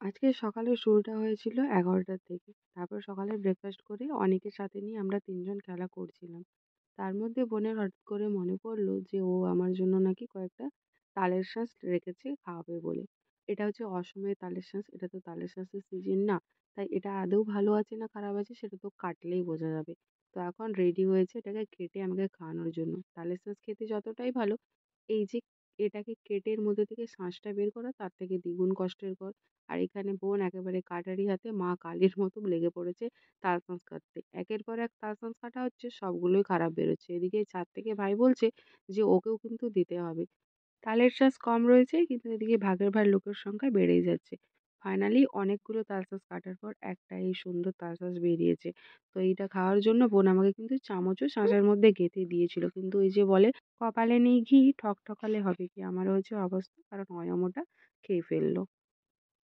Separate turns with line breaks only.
আজকে সকালের শুরুটা হয়েছিল ১১ঃ০০ থেকে। তারপর সকালে ব্রেকফাস্ট করে অনেকের সাথে নিয়ে আমরা ৩ জন খেলা করছিলাম। তার মধ্যে বোনের হঠাৎ করে মনে পড়ল যে ও আমার জন্য নাকি কয়েকটা তালের শাঁস রেখেছে খাওয়াবে বলে। এটা হচ্ছে অসময়ে তালের শাঁস, এটা তো তালের শাঁসের সিজন না। তাই এটা আদৌ ভালো আছে না খারাপ আছে সেটা তো কাটলেই বোঝা যাবে। তো এখন রেডি হয়েছে এটাকে কেটে আমাকে খাওয়ানোর জন্য। তালের শাঁস খেতে যতটাই ভালো, এই যে এটাকে কেটে এর মধ্যে থেকে শাঁসটা বের করা তার থেকে দ্বিগুণ কষ্টের আর এখানে বোন একেবারে কাটারি হাতে মা কালীর মতো লেগে পড়েছে তালশাঁস কাটতে। একের পর এক তালশাঁস কাটা হচ্ছে, সবগুলোই খারাপ বেরোচ্ছে। এদিকে ছাদ থেকে ভাই বলছে যে ওকেও কিন্তু দিতে হবে। তালের শ্বাস কম রয়েছে কিন্তু এদিকে ভাগের ভার লোকের সংখ্যা বেড়েই যাচ্ছে। ফাইনালি অনেকগুলো তালশাঁস কাটার পর একটা এই সুন্দর তালশাঁস বেরিয়েছে। তো এইটা খাওয়ার জন্য বোন আমাকে কিন্তু চামচও শাঁসের মধ্যে গেঁথে দিয়েছিল। কিন্তু ওই যে বলে কপালে নেই ঘি ঠকঠকালে হবে কি? আমারও হয়েছে অবস্থা, কারণ অয়ম ওটা খেয়ে ফেলল।